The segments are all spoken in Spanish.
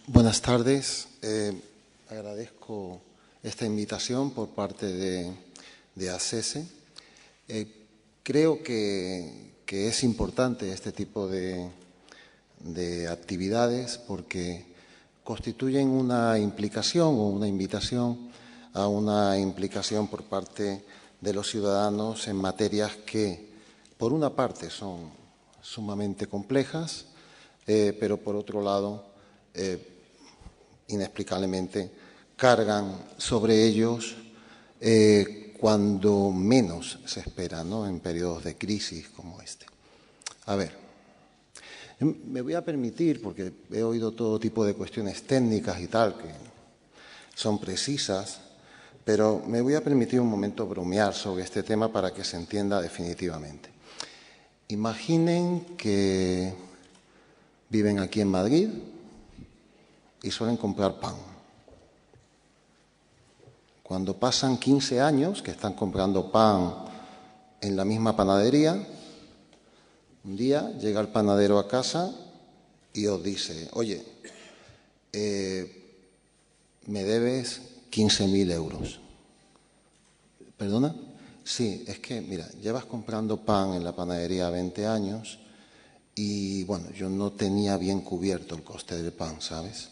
Buenas tardes. Agradezco esta invitación por parte de ACESE. Creo que es importante este tipo de actividades porque constituyen una implicación o una invitación a una implicación por parte de los ciudadanos en materias que, por una parte, son sumamente complejas, pero por otro lado, inexplicablemente, cargan sobre ellos cuando menos se espera, ¿no?, en periodos de crisis como este. A ver, me voy a permitir, porque he oído todo tipo de cuestiones técnicas y tal, que son precisas, pero me voy a permitir un momento bromear sobre este tema para que se entienda definitivamente. Imaginen que viven aquí en Madrid y suelen comprar pan. Cuando pasan 15 años que están comprando pan en la misma panadería, un día llega el panadero a casa y os dice: oye, me debes 15.000 euros. ¿Perdona? Sí, es que, mira, llevas comprando pan en la panadería 20 años y, bueno, yo no tenía bien cubierto el coste del pan, ¿sabes?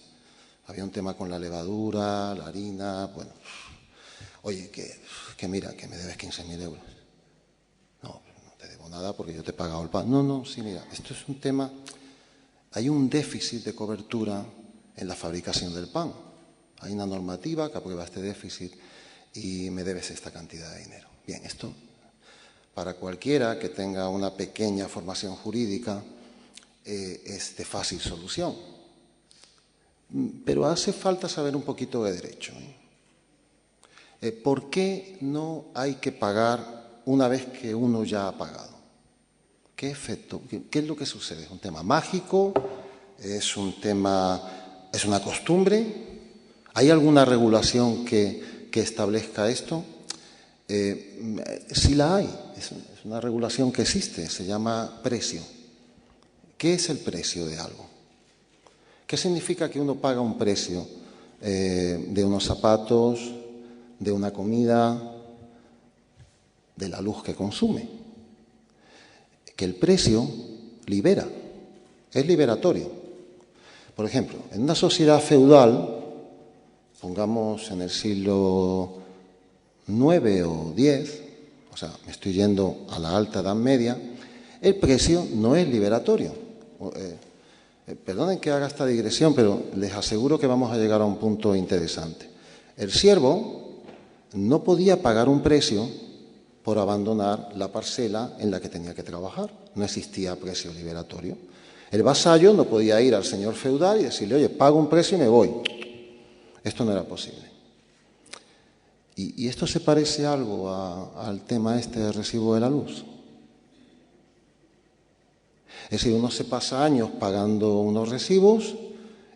Había un tema con la levadura, la harina, bueno. Oye, que mira, que me debes 15.000 euros. No te debo nada porque yo te he pagado el pan. No, sí, mira, esto es un tema. Hay un déficit de cobertura en la fabricación del pan. Hay una normativa que aprueba este déficit y me debes esta cantidad de dinero. Bien, esto, para cualquiera que tenga una pequeña formación jurídica, es de fácil solución. Pero hace falta saber un poquito de derecho. ¿Por qué no hay que pagar una vez que uno ya ha pagado? ¿Qué efecto? ¿Qué es lo que sucede? ¿Es un tema mágico? ¿Es un tema, es una costumbre? ¿Hay alguna regulación que establezca esto? Sí la hay. Es una regulación que existe. Se llama precio. ¿Qué es el precio de algo? ¿Qué significa que uno paga un precio de unos zapatos, de una comida, de la luz que consume? Que el precio libera, es liberatorio. Por ejemplo, en una sociedad feudal, pongamos en el siglo IX o X, o sea, me estoy yendo a la alta Edad Media, el precio no es liberatorio. Perdonen que haga esta digresión, pero les aseguro que vamos a llegar a un punto interesante. El siervo no podía pagar un precio por abandonar la parcela en la que tenía que trabajar. No existía precio liberatorio. El vasallo no podía ir al señor feudal y decirle: oye, pago un precio y me voy. Esto no era posible. ¿Y esto se parece algo al tema este del recibo de la luz? Es decir, uno se pasa años pagando unos recibos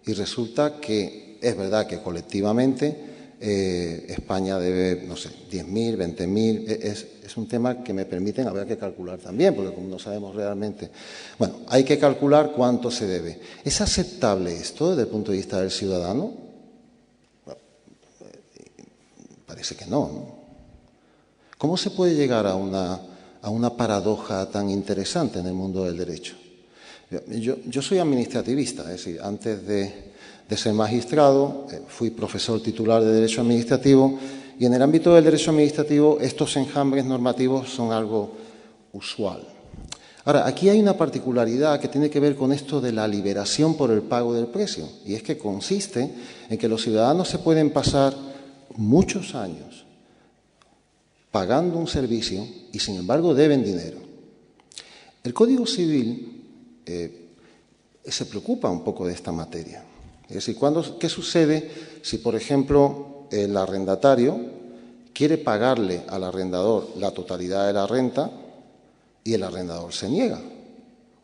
y resulta que es verdad que colectivamente España debe, no sé, 10.000, 20.000. Es un tema que me permiten, habrá que calcular también, porque como no sabemos realmente. Bueno, hay que calcular cuánto se debe. ¿Es aceptable esto desde el punto de vista del ciudadano? Bueno, parece que no. ¿Cómo se puede llegar a una paradoja tan interesante en el mundo del derecho? Yo soy administrativista, es decir, antes de ser magistrado, fui profesor titular de Derecho Administrativo y en el ámbito del Derecho Administrativo estos enjambres normativos son algo usual. Ahora, aquí hay una particularidad que tiene que ver con esto de la liberación por el pago del precio, y es que consiste en que los ciudadanos se pueden pasar muchos años pagando un servicio y, sin embargo, deben dinero. El Código Civil se preocupa un poco de esta materia. Es decir, ¿qué sucede si, por ejemplo, el arrendatario quiere pagarle al arrendador la totalidad de la renta y el arrendador se niega?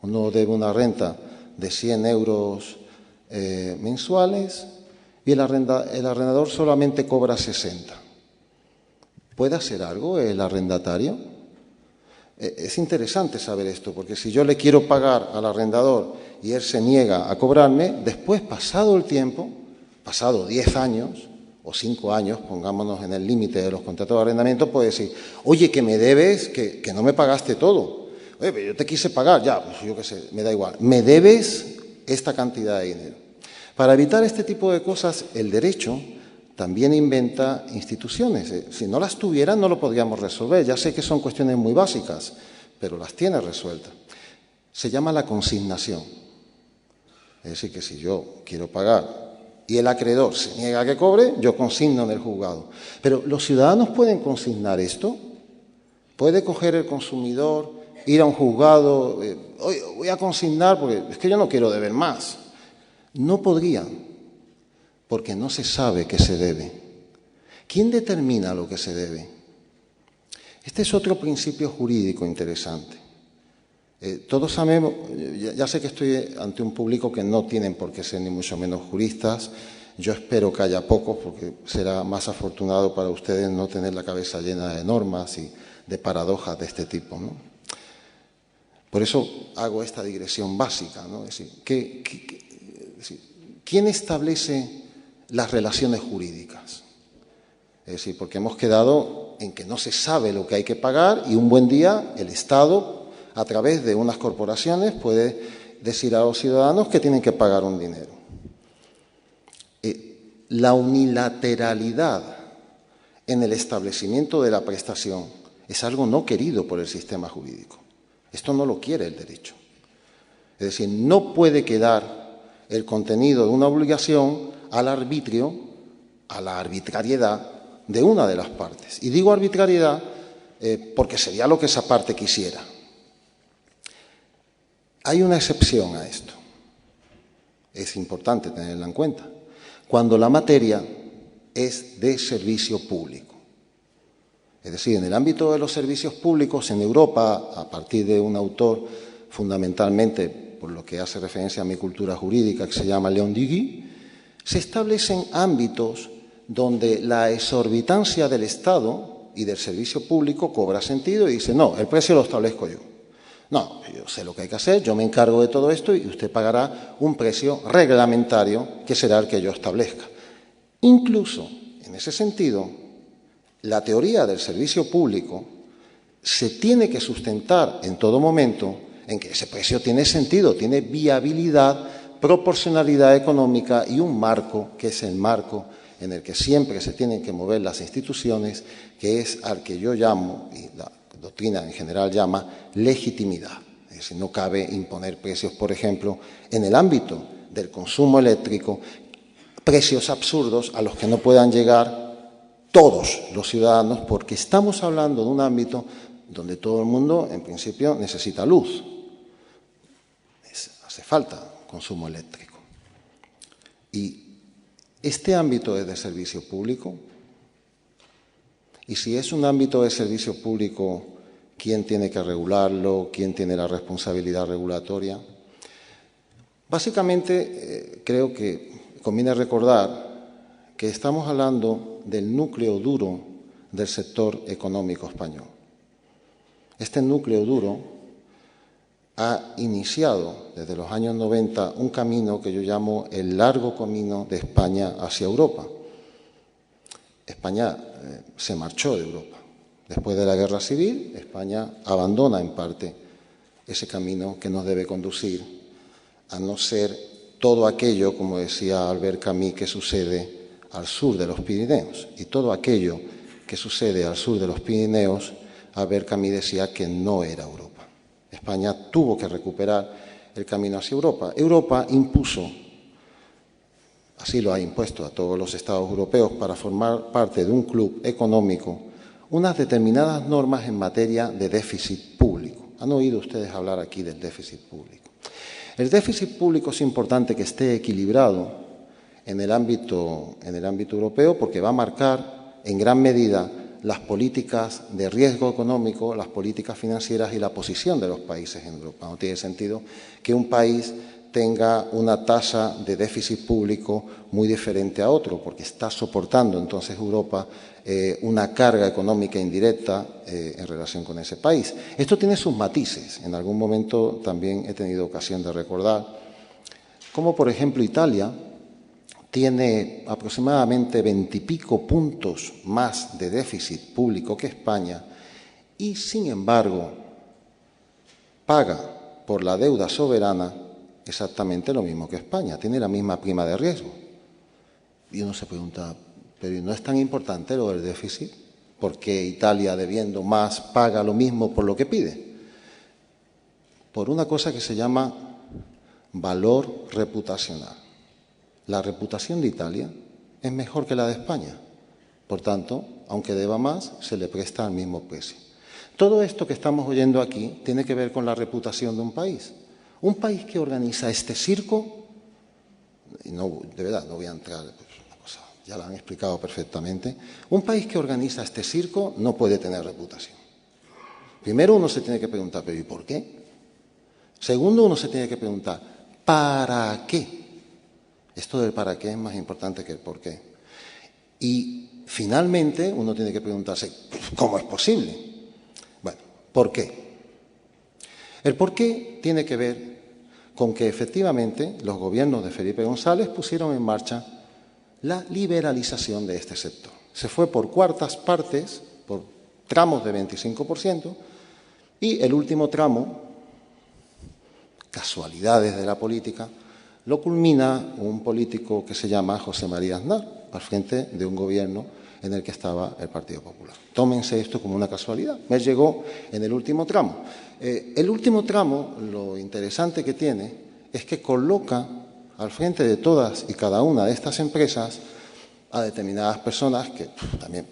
Uno debe una renta de 100 euros mensuales y el arrendador solamente cobra 60. ¿Puede hacer algo el arrendatario? Es interesante saber esto, porque si yo le quiero pagar al arrendador y él se niega a cobrarme, después, pasado el tiempo, pasado 10 años o 5 años, pongámonos en el límite de los contratos de arrendamiento, puede decir, oye, que me debes, que no me pagaste todo. Oye, pero yo te quise pagar, ya, pues yo qué sé, me da igual. Me debes esta cantidad de dinero. Para evitar este tipo de cosas, el derecho también inventa instituciones. Si no las tuviera, no lo podríamos resolver. Ya sé que son cuestiones muy básicas, pero las tiene resueltas. Se llama la consignación. Es decir, que si yo quiero pagar y el acreedor se niega a que cobre, yo consigno en el juzgado. Pero ¿los ciudadanos pueden consignar esto? ¿Puede coger el consumidor, ir a un juzgado, oye, voy a consignar porque es que yo no quiero deber más? No podrían. Porque no se sabe qué se debe. ¿Quién determina lo que se debe? Este es otro principio jurídico interesante. Todos sabemos, ya sé que estoy ante un público que no tienen por qué ser ni mucho menos juristas. Yo espero que haya pocos, porque será más afortunado para ustedes no tener la cabeza llena de normas y de paradojas de este tipo, ¿no? Por eso hago esta digresión básica, ¿no? Es decir, ¿quién establece las relaciones jurídicas? Es decir, porque hemos quedado en que no se sabe lo que hay que pagar y un buen día el Estado, a través de unas corporaciones, puede decir a los ciudadanos que tienen que pagar un dinero. La unilateralidad en el establecimiento de la prestación es algo no querido por el sistema jurídico. Esto no lo quiere el derecho. Es decir, no puede quedar el contenido de una obligación al arbitrio, a la arbitrariedad de una de las partes. Y digo arbitrariedad porque sería lo que esa parte quisiera. Hay una excepción a esto. Es importante tenerla en cuenta. Cuando la materia es de servicio público. Es decir, en el ámbito de los servicios públicos, en Europa, a partir de un autor fundamentalmente, por lo que hace referencia a mi cultura jurídica, que se llama Léon Duguay, se establecen ámbitos donde la exorbitancia del Estado y del servicio público cobra sentido y dice, no, el precio lo establezco yo. No, yo sé lo que hay que hacer, yo me encargo de todo esto y usted pagará un precio reglamentario que será el que yo establezca. Incluso, en ese sentido, la teoría del servicio público se tiene que sustentar en todo momento en que ese precio tiene sentido, tiene viabilidad, proporcionalidad económica y un marco, que es el marco en el que siempre se tienen que mover las instituciones, que es al que yo llamo, y la doctrina en general llama, legitimidad. Es decir, no cabe imponer precios, por ejemplo, en el ámbito del consumo eléctrico, precios absurdos a los que no puedan llegar todos los ciudadanos, porque estamos hablando de un ámbito donde todo el mundo, en principio, necesita luz. Hace falta consumo eléctrico. Y este ámbito es de servicio público. Y si es un ámbito de servicio público, ¿quién tiene que regularlo? ¿Quién tiene la responsabilidad regulatoria? Básicamente, creo que conviene recordar que estamos hablando del núcleo duro del sector económico español. Este núcleo duro ha iniciado desde los años 90 un camino que yo llamo el largo camino de España hacia Europa. España se marchó de Europa. Después de la Guerra Civil, España abandona en parte ese camino que nos debe conducir a no ser todo aquello, como decía Albert Camus, que sucede al sur de los Pirineos. Y todo aquello que sucede al sur de los Pirineos, Albert Camus decía que no era Europa. España tuvo que recuperar el camino hacia Europa. Europa impuso, así lo ha impuesto a todos los Estados europeos para formar parte de un club económico, unas determinadas normas en materia de déficit público. ¿Han oído ustedes hablar aquí del déficit público? El déficit público es importante que esté equilibrado en el ámbito europeo porque va a marcar en gran medida las políticas de riesgo económico, las políticas financieras y la posición de los países en Europa. No tiene sentido que un país tenga una tasa de déficit público muy diferente a otro, porque está soportando entonces Europa una carga económica indirecta en relación con ese país. Esto tiene sus matices. En algún momento también he tenido ocasión de recordar cómo, por ejemplo, Italia tiene aproximadamente 20 y pico puntos más de déficit público que España y, sin embargo, paga por la deuda soberana exactamente lo mismo que España, tiene la misma prima de riesgo. Y uno se pregunta, ¿pero no es tan importante lo del déficit? ¿Por qué Italia, debiendo más, paga lo mismo por lo que pide? Por una cosa que se llama valor reputacional. La reputación de Italia es mejor que la de España. Por tanto, aunque deba más, se le presta al mismo precio. Todo esto que estamos oyendo aquí tiene que ver con la reputación de un país. Un país que organiza este circo, y no, de verdad, no voy a entrar, una cosa, ya lo han explicado perfectamente, un país que organiza este circo no puede tener reputación. Primero uno se tiene que preguntar, ¿pero y por qué? Segundo, uno se tiene que preguntar, ¿para qué? Esto del para qué es más importante que el por qué. Y finalmente uno tiene que preguntarse, ¿cómo es posible? Bueno, ¿por qué? El por qué tiene que ver con que efectivamente los gobiernos de Felipe González pusieron en marcha la liberalización de este sector. Se fue por cuartas partes, por tramos de 25%, y el último tramo, casualidades de la política, lo culmina un político que se llama José María Aznar, al frente de un gobierno en el que estaba el Partido Popular. Tómense esto como una casualidad. Me llegó en el último tramo. El último tramo, lo interesante que tiene es que coloca al frente de todas y cada una de estas empresas a determinadas personas que también,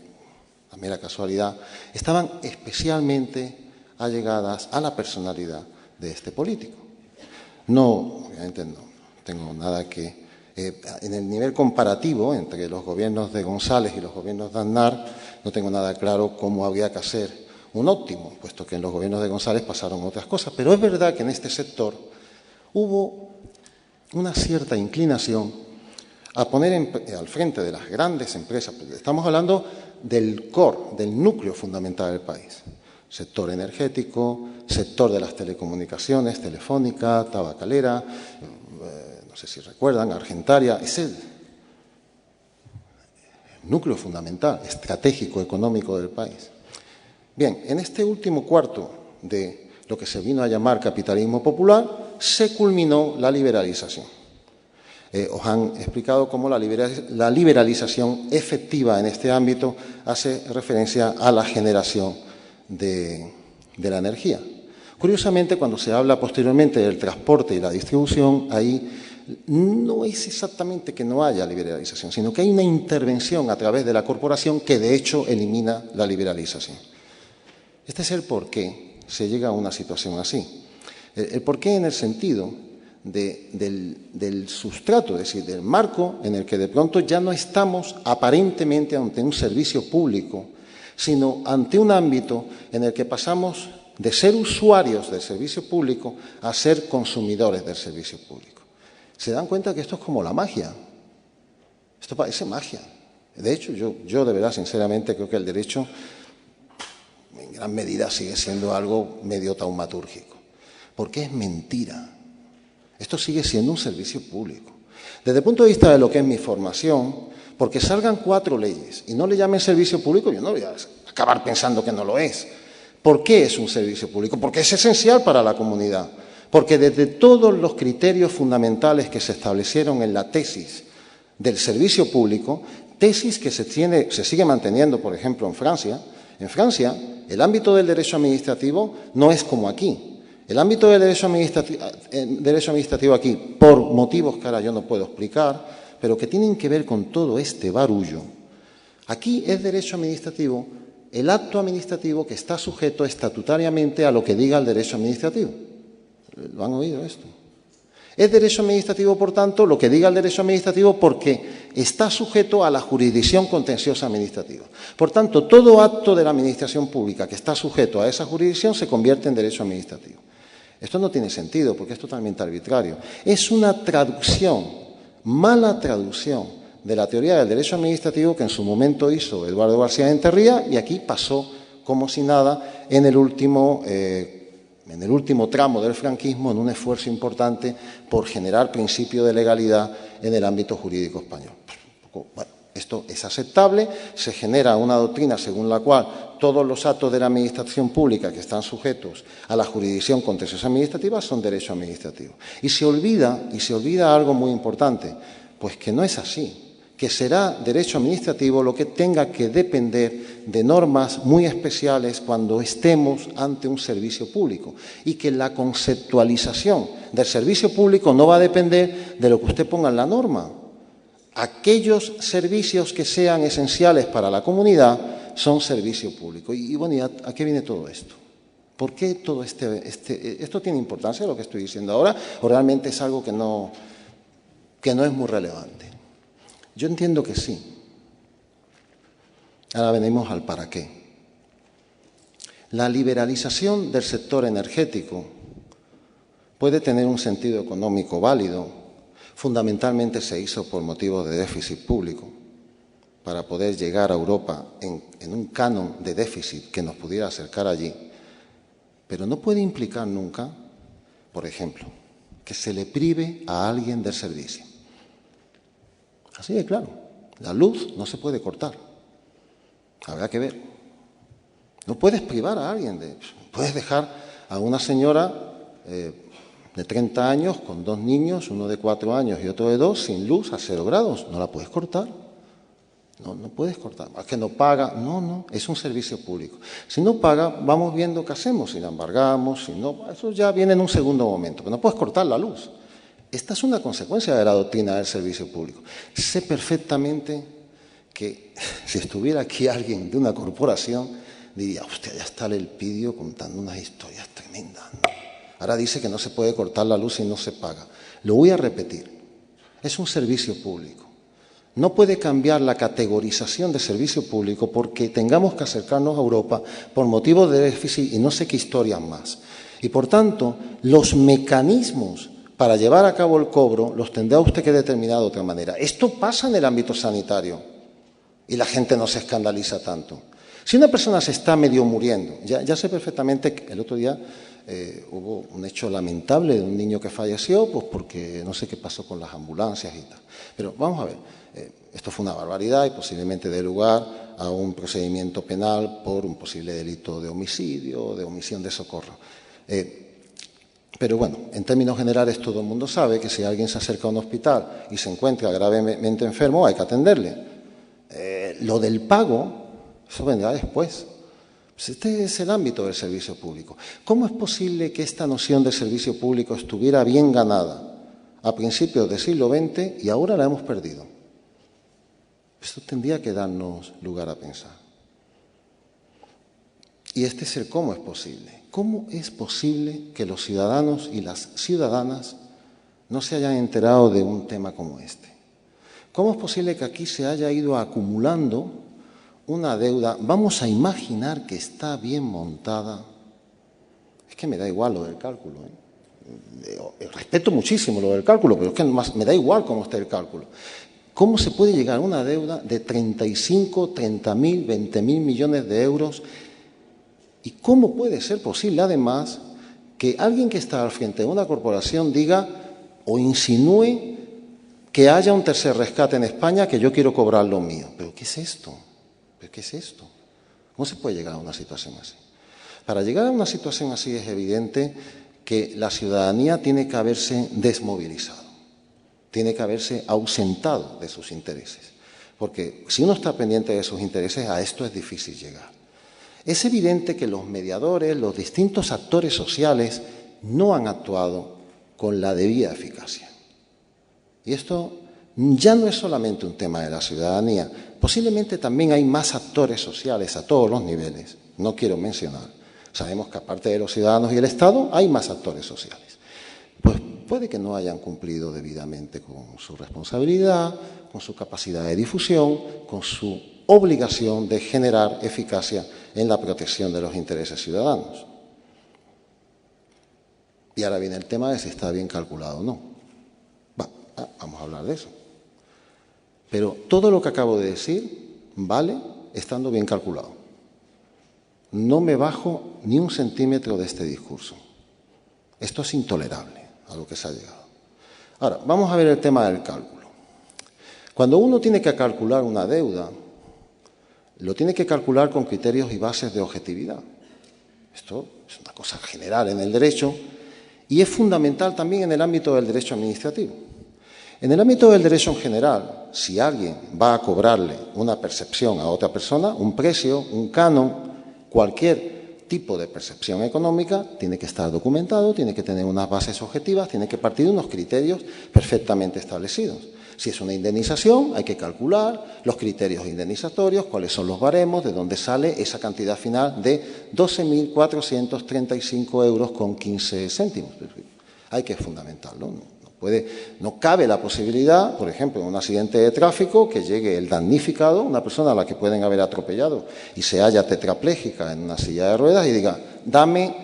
a mera casualidad, estaban especialmente allegadas a la personalidad de este político. No, obviamente no tengo nada que... en el nivel comparativo entre los gobiernos de González y los gobiernos de Aznar, no tengo nada claro cómo habría que hacer un óptimo, puesto que en los gobiernos de González pasaron otras cosas. Pero es verdad que en este sector hubo una cierta inclinación a poner al frente de las grandes empresas, porque estamos hablando del core, del núcleo fundamental del país. Sector energético, sector de las telecomunicaciones, Telefónica, Tabacalera, no sé si recuerdan, Argentaria, es el núcleo fundamental, estratégico, económico del país. Bien, en este último cuarto de lo que se vino a llamar capitalismo popular, se culminó la liberalización. Os han explicado cómo la liberalización efectiva en este ámbito hace referencia a la generación de la energía. Curiosamente, cuando se habla posteriormente del transporte y la distribución, ahí no es exactamente que no haya liberalización, sino que hay una intervención a través de la corporación que de hecho elimina la liberalización. Este es el por qué se llega a una situación así. El por qué en el sentido del sustrato, es decir, del marco en el que de pronto ya no estamos aparentemente ante un servicio público, sino ante un ámbito en el que pasamos de ser usuarios del servicio público a ser consumidores del servicio público. Se dan cuenta que esto es como la magia. Esto parece magia. De hecho, yo de verdad, sinceramente, creo que el derecho en gran medida sigue siendo algo medio taumatúrgico. Porque es mentira. Esto sigue siendo un servicio público. Desde el punto de vista de lo que es mi formación, porque salgan 4 leyes y no le llamen servicio público, yo no voy a acabar pensando que no lo es. ¿Por qué es un servicio público? Porque es esencial para la comunidad. Porque desde todos los criterios fundamentales que se establecieron en la tesis del servicio público, tesis que se sigue manteniendo, por ejemplo, en Francia. En Francia, el ámbito del derecho administrativo no es como aquí. El ámbito del derecho administrativo aquí, por motivos que ahora yo no puedo explicar, pero que tienen que ver con todo este barullo, aquí es derecho administrativo el acto administrativo que está sujeto estatutariamente a lo que diga el derecho administrativo. ¿Lo han oído esto? Es derecho administrativo, por tanto, lo que diga el derecho administrativo porque está sujeto a la jurisdicción contenciosa administrativa. Por tanto, todo acto de la administración pública que está sujeto a esa jurisdicción se convierte en derecho administrativo. Esto no tiene sentido porque es totalmente arbitrario. Es una traducción, mala traducción de la teoría del derecho administrativo que en su momento hizo Eduardo García de Enterría y aquí pasó como si nada en el último tramo del franquismo, en un esfuerzo importante por generar principio de legalidad en el ámbito jurídico español. Bueno, esto es aceptable, se genera una doctrina según la cual todos los actos de la administración pública que están sujetos a la jurisdicción contenciosa administrativa son derecho administrativo. Y se olvida algo muy importante, pues que no es así, que será derecho administrativo lo que tenga que depender de normas muy especiales cuando estemos ante un servicio público y que la conceptualización del servicio público no va a depender de lo que usted ponga en la norma. Aquellos servicios que sean esenciales para la comunidad son servicio público. Y bueno, ¿a qué viene todo esto? ¿Por qué todo esto tiene importancia, lo que estoy diciendo ahora, o realmente es algo que no es muy relevante? Yo entiendo que sí. Ahora venimos al para qué. La liberalización del sector energético puede tener un sentido económico válido. Fundamentalmente se hizo por motivos de déficit público, para poder llegar a Europa en un canon de déficit que nos pudiera acercar allí. Pero no puede implicar nunca, por ejemplo, que se le prive a alguien del servicio. Así de claro, la luz no se puede cortar, habrá que ver. No puedes privar a alguien puedes dejar a una señora de 30 años con 2 niños, uno de 4 años y otro de 2, sin luz a 0 grados, no la puedes cortar. No puedes cortar, es que no paga, no, es un servicio público. Si no paga, vamos viendo qué hacemos, si la embargamos, si no, eso ya viene en un segundo momento, pero no puedes cortar la luz. Esta es una consecuencia de la doctrina del servicio público. Sé perfectamente que si estuviera aquí alguien de una corporación, diría, usted ya está el Elpidio contando unas historias tremendas, ¿no? Ahora dice que no se puede cortar la luz si no se paga. Lo voy a repetir, es un servicio público. No puede cambiar la categorización de servicio público porque tengamos que acercarnos a Europa por motivos de déficit y no sé qué historias más. Y por tanto, los mecanismos para llevar a cabo el cobro los tendrá usted que determinar de otra manera. Esto pasa en el ámbito sanitario y la gente no se escandaliza tanto. Si una persona se está medio muriendo, ya sé perfectamente que el otro día hubo un hecho lamentable de un niño que falleció, pues porque no sé qué pasó con las ambulancias y tal. Pero vamos a ver, esto fue una barbaridad y posiblemente dé lugar a un procedimiento penal por un posible delito de homicidio o de omisión de socorro. Pero bueno, en términos generales todo el mundo sabe que si alguien se acerca a un hospital y se encuentra gravemente enfermo hay que atenderle. Lo del pago, eso vendrá después. Este es el ámbito del servicio público. ¿Cómo es posible que esta noción de servicio público estuviera bien ganada a principios del siglo XX y ahora la hemos perdido? Esto tendría que darnos lugar a pensar. Y este es el cómo es posible. ¿Cómo es posible que los ciudadanos y las ciudadanas no se hayan enterado de un tema como este? ¿Cómo es posible que aquí se haya ido acumulando una deuda? Vamos a imaginar que está bien montada. Es que me da igual lo del cálculo. Respeto muchísimo lo del cálculo, pero es que me da igual cómo está el cálculo. ¿Cómo se puede llegar a una deuda de 35, 30.000, 20.000 millones de euros? ¿Y cómo puede ser posible, además, que alguien que está al frente de una corporación diga o insinúe que haya un tercer rescate en España que yo quiero cobrar lo mío? ¿Pero qué es esto? ¿Pero qué es esto? ¿Cómo se puede llegar a una situación así? Para llegar a una situación así es evidente que la ciudadanía tiene que haberse desmovilizado, tiene que haberse ausentado de sus intereses, porque si uno está pendiente de sus intereses, a esto es difícil llegar. Es evidente que los mediadores, los distintos actores sociales, no han actuado con la debida eficacia. Y esto ya no es solamente un tema de la ciudadanía, posiblemente también hay más actores sociales a todos los niveles, no quiero mencionar. Sabemos que aparte de los ciudadanos y el Estado, hay más actores sociales. Pues puede que no hayan cumplido debidamente con su responsabilidad, con su capacidad de difusión, con su obligación de generar eficacia en la protección de los intereses ciudadanos. Y ahora viene el tema de si está bien calculado o no. Vamos a hablar de eso. Pero todo lo que acabo de decir vale estando bien calculado. No me bajo ni un centímetro de este discurso. Esto es intolerable a lo que se ha llegado. Ahora, vamos a ver el tema del cálculo. Cuando uno tiene que calcular una deuda, lo tiene que calcular con criterios y bases de objetividad. Esto es una cosa general en el derecho y es fundamental también en el ámbito del derecho administrativo. En el ámbito del derecho en general, si alguien va a cobrarle una percepción a otra persona, un precio, un canon, cualquier tipo de percepción económica, tiene que estar documentado, tiene que tener unas bases objetivas, tiene que partir de unos criterios perfectamente establecidos. Si es una indemnización, hay que calcular los criterios indemnizatorios, cuáles son los baremos, de dónde sale esa cantidad final de 12.435 euros con 15 céntimos. Hay que fundamentarlo. No cabe la posibilidad, por ejemplo, en un accidente de tráfico, que llegue el damnificado, una persona a la que pueden haber atropellado y se halla tetrapléjica en una silla de ruedas y diga, dame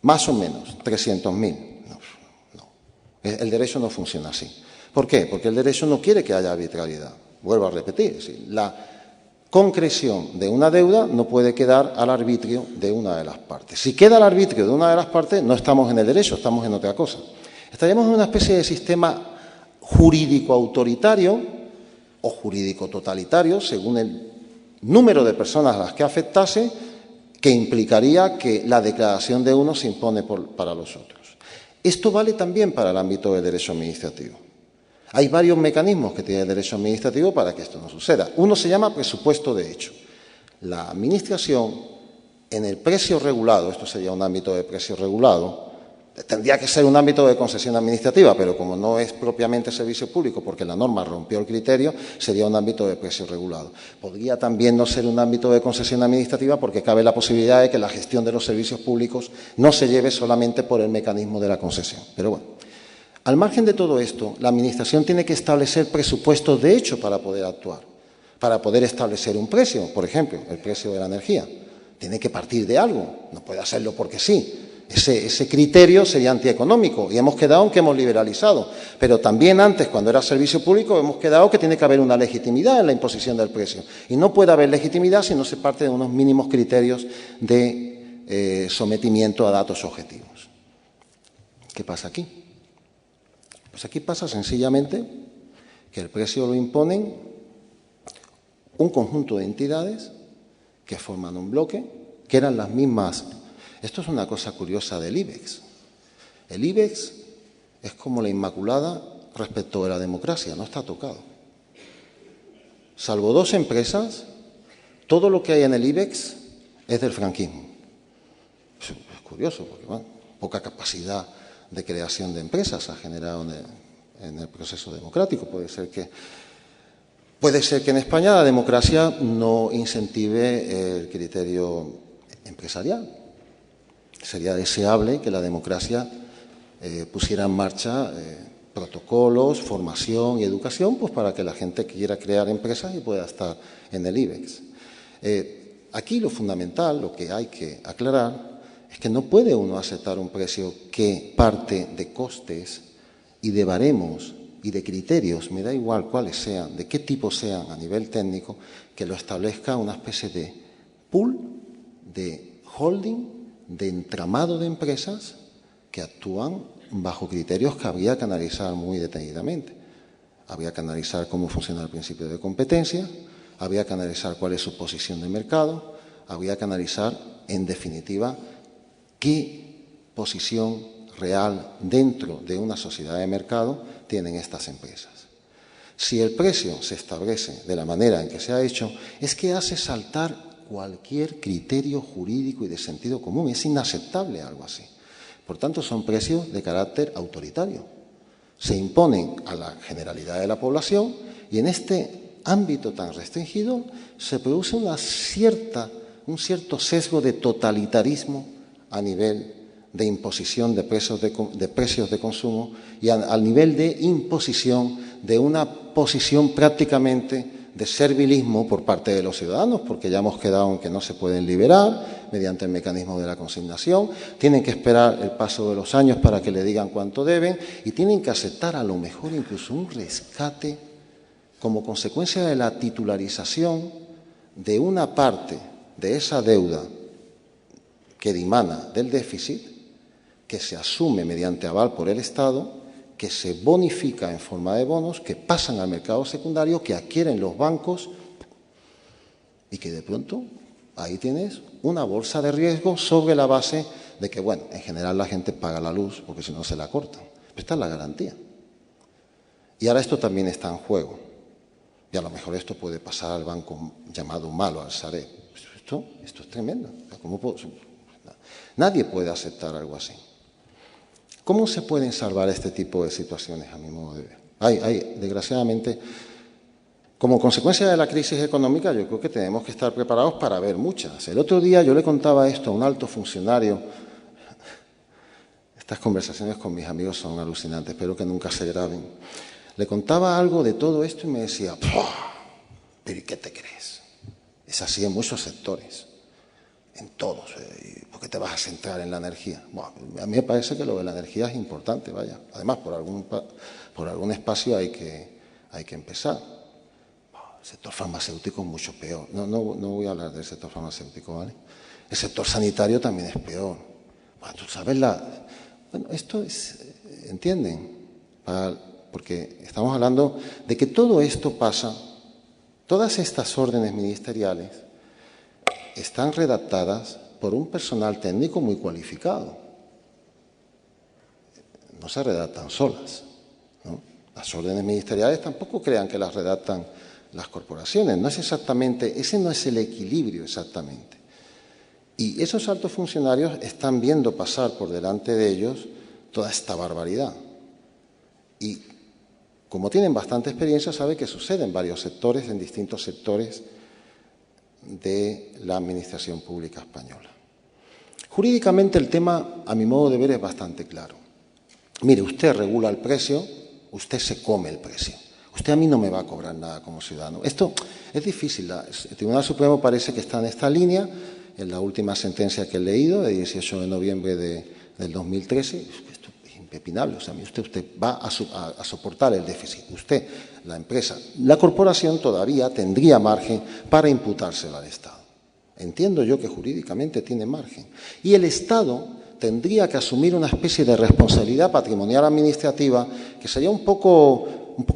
más o menos 300.000. No. El derecho no funciona así. ¿Por qué? Porque el derecho no quiere que haya arbitrariedad. Vuelvo a repetir, es decir, la concreción de una deuda no puede quedar al arbitrio de una de las partes. Si queda al arbitrio de una de las partes, no estamos en el derecho, estamos en otra cosa. Estaríamos en una especie de sistema jurídico autoritario o jurídico totalitario, según el número de personas a las que afectase, que implicaría que la declaración de uno se impone para los otros. Esto vale también para el ámbito del derecho administrativo. Hay varios mecanismos que tiene el derecho administrativo para que esto no suceda. Uno se llama presupuesto de hecho. La Administración, en el precio regulado, esto sería un ámbito de precio regulado, tendría que ser un ámbito de concesión administrativa, pero como no es propiamente servicio público, porque la norma rompió el criterio, sería un ámbito de precio regulado. Podría también no ser un ámbito de concesión administrativa porque cabe la posibilidad de que la gestión de los servicios públicos no se lleve solamente por el mecanismo de la concesión. Pero bueno, al margen de todo esto, la Administración tiene que establecer presupuestos de hecho para poder actuar, para poder establecer un precio, por ejemplo, el precio de la energía. Tiene que partir de algo, no puede hacerlo porque sí. Ese criterio sería antieconómico y hemos quedado en que hemos liberalizado. Pero también antes, cuando era servicio público, hemos quedado que tiene que haber una legitimidad en la imposición del precio. Y no puede haber legitimidad si no se parte de unos mínimos criterios de sometimiento a datos objetivos. ¿Qué pasa aquí? Pues aquí pasa sencillamente que el precio lo imponen un conjunto de entidades que forman un bloque, que eran las mismas. Esto es una cosa curiosa del IBEX. El IBEX es como la Inmaculada respecto de la democracia, no está tocado. Salvo dos empresas, todo lo que hay en el IBEX es del franquismo. Es curioso, porque bueno, poca capacidad de creación de empresas ha generado en el proceso democrático. Puede ser que en España la democracia no incentive el criterio empresarial. Sería deseable que la democracia pusiera en marcha protocolos, formación y educación, pues para que la gente quiera crear empresas y pueda estar en el IBEX. Aquí lo fundamental, lo que hay que aclarar, es que no puede uno aceptar un precio que parte de costes y de baremos y de criterios, me da igual cuáles sean, de qué tipo sean a nivel técnico, que lo establezca una especie de pool, de holding, de entramado de empresas que actúan bajo criterios que habría que analizar muy detenidamente. Habría que analizar cómo funciona el principio de competencia, habría que analizar cuál es su posición de mercado, habría que analizar, en definitiva, qué posición real dentro de una sociedad de mercado tienen estas empresas. Si el precio se establece de la manera en que se ha hecho, es que hace saltar cualquier criterio jurídico y de sentido común. Es inaceptable algo así. Por tanto, son precios de carácter autoritario. Se imponen a la generalidad de la población y en este ámbito tan restringido se produce un cierto sesgo de totalitarismo a nivel de imposición de precios de consumo y al nivel de imposición de una posición prácticamente de servilismo por parte de los ciudadanos, porque ya hemos quedado en que no se pueden liberar mediante el mecanismo de la consignación, tienen que esperar el paso de los años para que le digan cuánto deben y tienen que aceptar a lo mejor incluso un rescate como consecuencia de la titularización de una parte de esa deuda que dimana del déficit, que se asume mediante aval por el Estado, que se bonifica en forma de bonos, que pasan al mercado secundario, que adquieren los bancos y que de pronto ahí tienes una bolsa de riesgo sobre la base de que, bueno, en general la gente paga la luz porque si no se la cortan. Pero esta es la garantía. Y ahora esto también está en juego. Y a lo mejor esto puede pasar al banco llamado malo, al Sareb. Esto es tremendo. Nadie puede aceptar algo así. ¿Cómo se pueden salvar este tipo de situaciones, a mi modo de ver? Hay, desgraciadamente, como consecuencia de la crisis económica, yo creo que tenemos que estar preparados para ver muchas. El otro día yo le contaba esto a un alto funcionario. Estas conversaciones con mis amigos son alucinantes, espero que nunca se graben. Le contaba algo de todo esto y me decía, ¿pero y qué te crees? Es así en muchos sectores, en todos. ¿Por qué te vas a centrar en la energía? Bueno, a mí me parece que lo de la energía es importante, vaya. Además, por algún espacio hay que empezar. El sector farmacéutico es mucho peor. No voy a hablar del sector farmacéutico, ¿vale? El sector sanitario también es peor. Bueno, tú sabes Bueno, esto es... ¿Entienden? Porque estamos hablando de que todo esto pasa, todas estas órdenes ministeriales están redactadas por un personal técnico muy cualificado. No se redactan solas, ¿no? Las órdenes ministeriales tampoco crean que las redactan las corporaciones. No es exactamente, ese no es el equilibrio exactamente. Y esos altos funcionarios están viendo pasar por delante de ellos toda esta barbaridad. Y como tienen bastante experiencia, sabe que sucede en varios sectores, en distintos sectores de la administración pública española. Jurídicamente el tema, a mi modo de ver, es bastante claro. Mire, usted regula el precio, usted se come el precio. Usted a mí no me va a cobrar nada como ciudadano. Esto es difícil. El Tribunal Supremo parece que está en esta línea. En la última sentencia que he leído, de 18 de noviembre del 2013, esto es impepinable. O sea, usted va a soportar el déficit. Usted, la empresa, la corporación todavía tendría margen para imputárselo al Estado. Entiendo yo que jurídicamente tiene margen. Y el Estado tendría que asumir una especie de responsabilidad patrimonial administrativa que sería un poco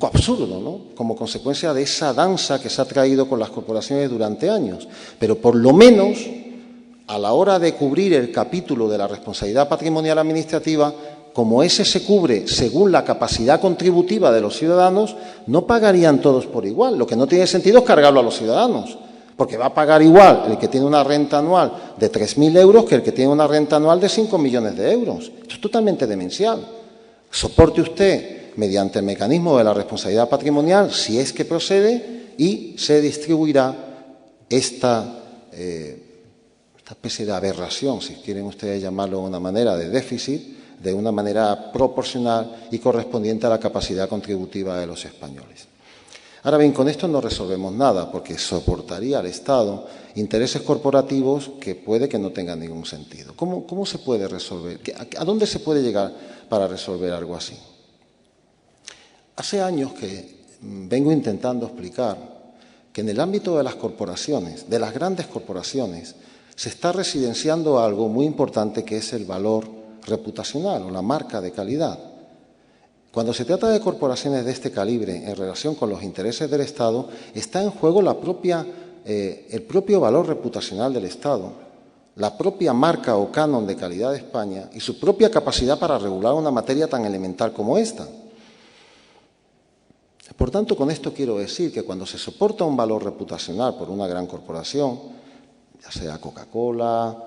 absurdo, ¿no? Como consecuencia de esa danza que se ha traído con las corporaciones durante años. Pero por lo menos, a la hora de cubrir el capítulo de la responsabilidad patrimonial administrativa, como ese se cubre según la capacidad contributiva de los ciudadanos, no pagarían todos por igual. Lo que no tiene sentido es cargarlo a los ciudadanos, porque va a pagar igual el que tiene una renta anual de 3.000 euros que el que tiene una renta anual de 5 millones de euros. Esto es totalmente demencial. Soporte usted mediante el mecanismo de la responsabilidad patrimonial, si es que procede, y se distribuirá esta especie de aberración, si quieren ustedes llamarlo de una manera, de déficit, de una manera proporcional y correspondiente a la capacidad contributiva de los españoles. Ahora bien, con esto no resolvemos nada, porque soportaría al Estado intereses corporativos que puede que no tengan ningún sentido. ¿Cómo se puede resolver? ¿A dónde se puede llegar para resolver algo así? Hace años que vengo intentando explicar que en el ámbito de las corporaciones, de las grandes corporaciones, se está residenciando algo muy importante que es el valor reputacional o la marca de calidad. Cuando se trata de corporaciones de este calibre en relación con los intereses del Estado, está en juego el propio valor reputacional del Estado, la propia marca o canon de calidad de España y su propia capacidad para regular una materia tan elemental como esta. Por tanto, con esto quiero decir que cuando se soporta un valor reputacional por una gran corporación, ya sea Coca-Cola,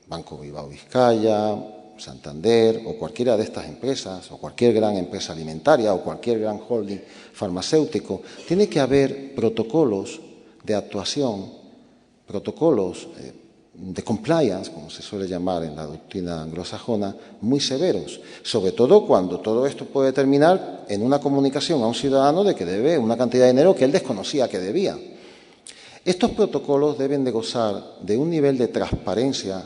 Banco Bilbao Vizcaya, Santander o cualquiera de estas empresas, o cualquier gran empresa alimentaria o cualquier gran holding farmacéutico, tiene que haber protocolos de actuación, protocolos de compliance, como se suele llamar en la doctrina anglosajona, muy severos, sobre todo cuando todo esto puede terminar en una comunicación a un ciudadano de que debe una cantidad de dinero que él desconocía que debía. Estos protocolos deben de gozar de un nivel de transparencia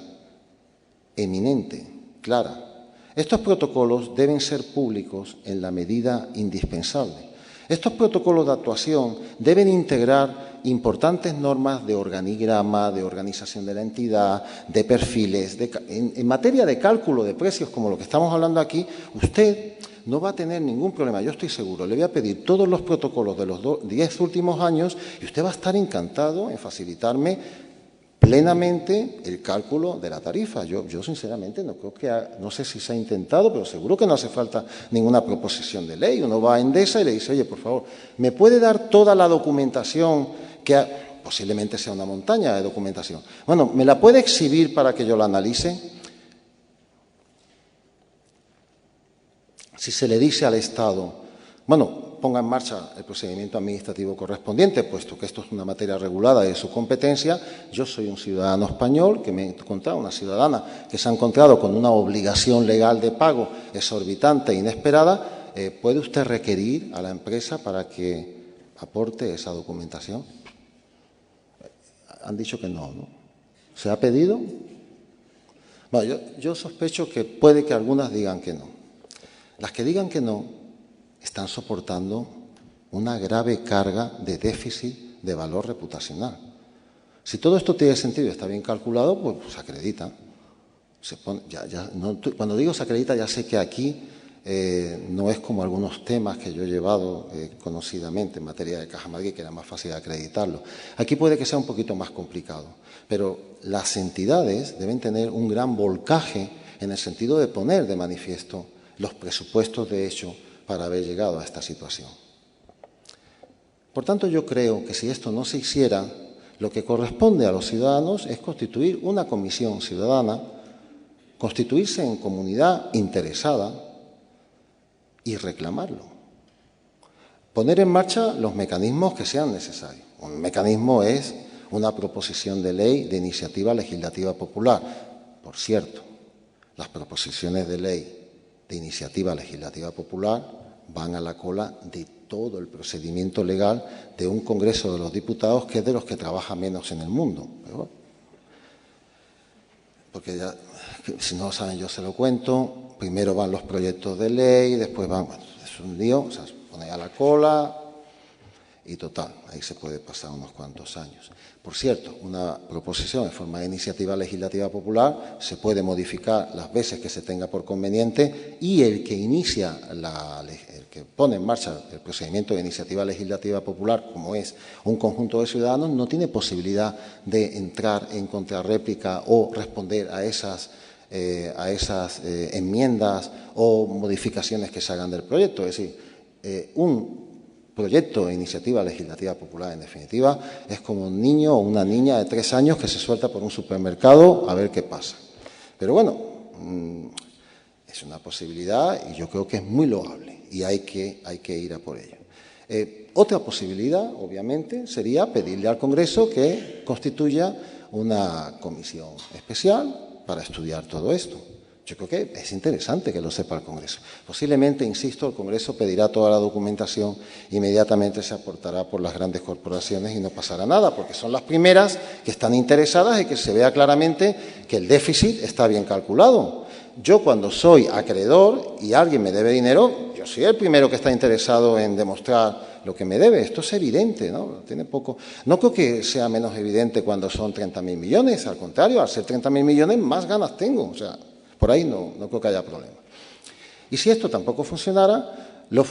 eminente, clara. Estos protocolos deben ser públicos en la medida indispensable. Estos protocolos de actuación deben integrar importantes normas de organigrama, de organización de la entidad, de perfiles. En materia de cálculo de precios, como lo que estamos hablando aquí, usted no va a tener ningún problema, yo estoy seguro. Le voy a pedir todos los protocolos de los 10 últimos años y usted va a estar encantado en facilitarme plenamente el cálculo de la tarifa. Yo sinceramente no sé si se ha intentado, pero seguro que no hace falta ninguna proposición de ley. Uno va a Endesa y le dice, oye, por favor, ¿me puede dar toda la documentación que posiblemente sea una montaña de documentación? Bueno, ¿me la puede exhibir para que yo la analice? Si se le dice al Estado, bueno, ponga en marcha el procedimiento administrativo correspondiente, puesto que esto es una materia regulada de su competencia. Yo soy un ciudadano español que me he encontrado, una ciudadana que se ha encontrado con una obligación legal de pago exorbitante e inesperada. ¿Puede usted requerir a la empresa para que aporte esa documentación? Han dicho que no, ¿no? ¿Se ha pedido? Bueno, yo sospecho que puede que algunas digan que no. Las que digan que no están soportando una grave carga de déficit de valor reputacional. Si todo esto tiene sentido y está bien calculado, pues se acredita. Cuando digo se acredita, ya sé que aquí no es como algunos temas que yo he llevado conocidamente en materia de Caja Madrid, que era más fácil de acreditarlo. Aquí puede que sea un poquito más complicado, pero las entidades deben tener un gran volcaje en el sentido de poner de manifiesto los presupuestos de hecho para haber llegado a esta situación. Por tanto, yo creo que si esto no se hiciera, lo que corresponde a los ciudadanos es constituir una comisión ciudadana, constituirse en comunidad interesada y reclamarlo. Poner en marcha los mecanismos que sean necesarios. Un mecanismo es una proposición de ley de iniciativa legislativa popular. Por cierto, las proposiciones de ley de iniciativa legislativa popular van a la cola de todo el procedimiento legal de un Congreso de los Diputados que es de los que trabaja menos en el mundo. Pero bueno, porque ya, si no lo saben, yo se lo cuento, primero van los proyectos de ley, después van, bueno, es un lío, o sea, se pone a la cola y total, ahí se puede pasar unos cuantos años. Por cierto, una proposición en forma de iniciativa legislativa popular se puede modificar las veces que se tenga por conveniente y el que inicia, el que pone en marcha el procedimiento de iniciativa legislativa popular, como es un conjunto de ciudadanos, no tiene posibilidad de entrar en contrarréplica o responder a esas enmiendas o modificaciones que se hagan del proyecto. Es decir, un proyecto de iniciativa legislativa popular, en definitiva, es como un niño o una niña de 3 años que se suelta por un supermercado a ver qué pasa. Pero bueno, es una posibilidad y yo creo que es muy loable y hay que ir a por ello. Otra posibilidad, obviamente, sería pedirle al Congreso que constituya una comisión especial para estudiar todo esto. Yo creo que es interesante que lo sepa el Congreso. Posiblemente, insisto, el Congreso pedirá toda la documentación, inmediatamente se aportará por las grandes corporaciones y no pasará nada, porque son las primeras que están interesadas y que se vea claramente que el déficit está bien calculado. Yo, cuando soy acreedor y alguien me debe dinero, yo soy el primero que está interesado en demostrar lo que me debe. Esto es evidente, ¿no? Tiene poco. No creo que sea menos evidente cuando son 30.000 millones, al contrario, al ser 30.000 millones más ganas tengo, o sea, por ahí no creo que haya problema. Y si esto tampoco funcionara, los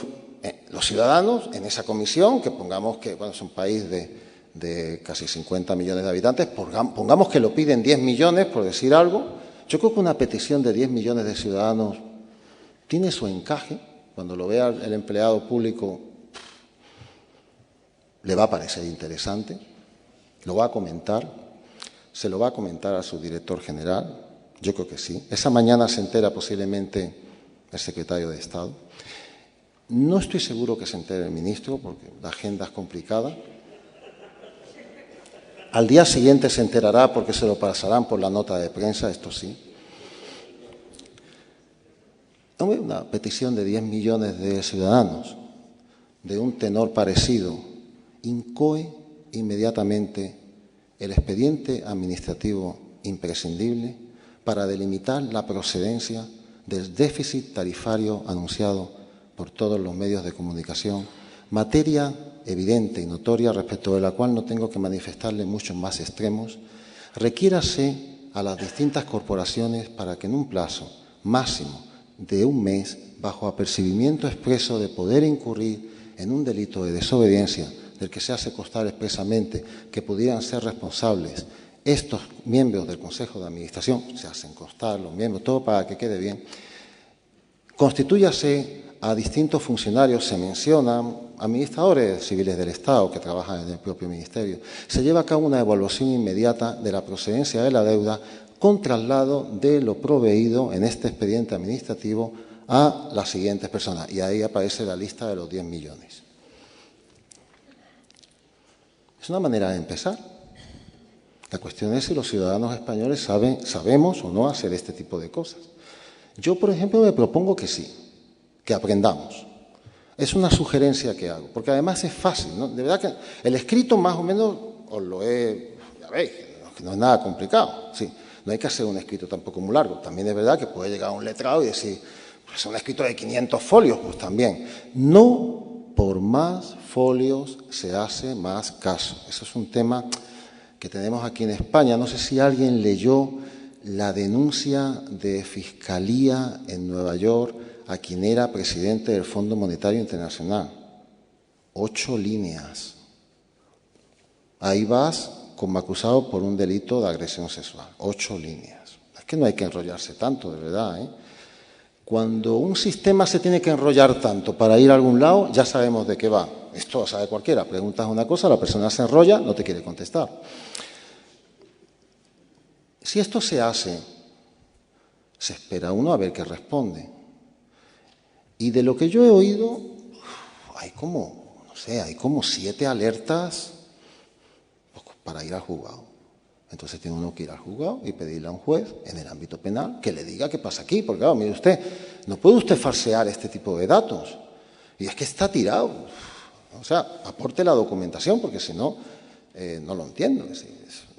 ciudadanos en esa comisión, que pongamos que bueno, es un país de casi 50 millones de habitantes, pongamos que lo piden 10 millones, por decir algo, yo creo que una petición de 10 millones de ciudadanos tiene su encaje. Cuando lo vea el empleado público, le va a parecer interesante, lo va a comentar, se lo va a comentar a su director general. Yo creo que sí. Esa mañana se entera posiblemente el secretario de Estado. No estoy seguro que se entere el ministro, porque la agenda es complicada. Al día siguiente se enterará porque se lo pasarán por la nota de prensa, esto sí. Una petición de 10 millones de ciudadanos, de un tenor parecido, incoe inmediatamente el expediente administrativo imprescindible para delimitar la procedencia del déficit tarifario anunciado por todos los medios de comunicación, materia evidente y notoria respecto de la cual no tengo que manifestarle muchos más extremos, requiérase a las distintas corporaciones para que en un plazo máximo de un mes, bajo apercibimiento expreso de poder incurrir en un delito de desobediencia del que se hace constar expresamente que pudieran ser responsables estos miembros del Consejo de Administración, se hacen constar los miembros, todo para que quede bien, constitúyase a distintos funcionarios, se mencionan administradores civiles del Estado que trabajan en el propio Ministerio, se lleva a cabo una evaluación inmediata de la procedencia de la deuda con traslado de lo proveído en este expediente administrativo a las siguientes personas. Y ahí aparece la lista de los 10 millones. Es una manera de empezar. La cuestión es si los ciudadanos españoles sabemos o no hacer este tipo de cosas. Yo, por ejemplo, me propongo que sí, que aprendamos. Es una sugerencia que hago, porque además es fácil, ¿no? De verdad que el escrito más o menos os lo he... Ya veis, no es nada complicado, sí. No hay que hacer un escrito tampoco muy largo. También es verdad que puede llegar a un letrado y decir, pues un escrito de 500 folios, pues también. No por más folios se hace más caso. Eso es un tema que tenemos aquí en España. No sé si alguien leyó la denuncia de Fiscalía en Nueva York a quien era presidente del Fondo Monetario Internacional. 8 líneas. Ahí vas como acusado por un delito de agresión sexual. 8 líneas. Es que no hay que enrollarse tanto, de verdad, ¿eh? Cuando un sistema se tiene que enrollar tanto para ir a algún lado, ya sabemos de qué va. Esto lo sabe cualquiera. Preguntas una cosa, la persona se enrolla, no te quiere contestar. Si esto se hace, se espera uno a ver qué responde. Y de lo que yo he oído, hay como, no sé, hay como 7 alertas para ir al juzgado. Entonces tiene uno que ir al juzgado y pedirle a un juez en el ámbito penal que le diga qué pasa aquí. Porque claro, mire usted, no puede usted falsear este tipo de datos. Y es que está tirado. O sea, aporte la documentación porque si no, no lo entiendo. Es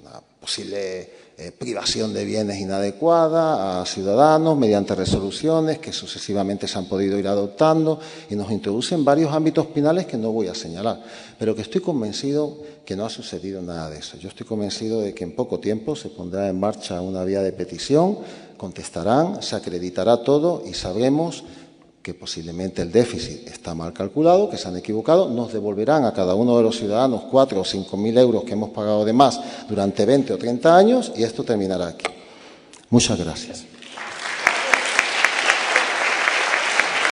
una posible privación de bienes inadecuada a ciudadanos mediante resoluciones que sucesivamente se han podido ir adoptando y nos introducen varios ámbitos penales que no voy a señalar, pero que estoy convencido que no ha sucedido nada de eso. Yo estoy convencido de que en poco tiempo se pondrá en marcha una vía de petición, contestarán, se acreditará todo y sabremos que posiblemente el déficit está mal calculado, que se han equivocado, nos devolverán a cada uno de los ciudadanos 4 o 5.000 euros que hemos pagado de más durante 20 o 30 años y esto terminará aquí. Muchas gracias.